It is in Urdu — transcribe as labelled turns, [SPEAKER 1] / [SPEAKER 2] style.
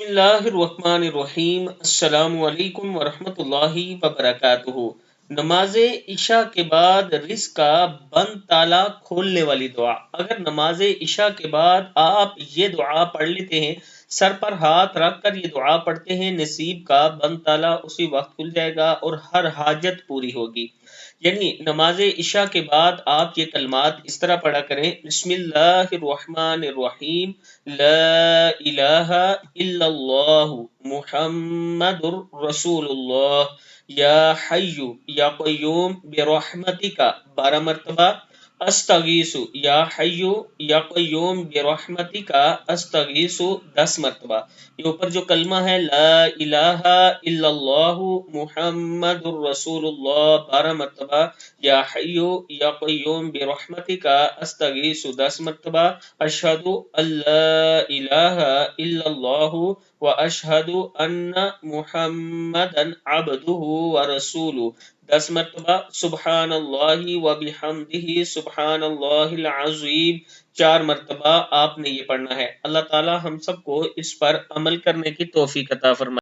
[SPEAKER 1] بسم اللہ الرحمن الرحیم۔ السلام علیکم ورحمۃ اللہ وبرکاتہ۔ نماز عشاء کے بعد رزق کا بند تالا کھولنے والی دعا۔ اگر نماز عشاء کے بعد آپ یہ دعا پڑھ لیتے ہیں، سر پر ہاتھ رکھ کر یہ دعا پڑھتے ہیں، نصیب کا بند تالا اسی وقت کھل جائے گا اور ہر حاجت پوری ہوگی۔ یعنی نماز عشاء کے بعد آپ یہ کلمات اس طرح پڑھا کریں: بسم اللہ الرحمن الرحیم، لا الہ الا اللہ محمد رسول اللہ، یا حی یا قیوم برحمتک 12 مرتبہ، استغیث یا حی یا قیوم برحمتک استغیث 10 مرتبہ۔ یہ اوپر جو کلمہ ہے لا الہ الا اللہ محمد الرسول اللہ 12 مرتبہ، یا حی یا قیوم برحمتک استغیث 10 مرتبہ، اشہد ان لا الہ الا اللہ و اشہد ان محمدا عبدہ ورسولہ 10 مرتبہ، سبحان اللہ و بحمدہ سبحان اللہ العظیم 4 مرتبہ آپ نے یہ پڑھنا ہے۔ اللہ تعالی ہم سب کو اس پر عمل کرنے کی توفیق عطا فرمائے۔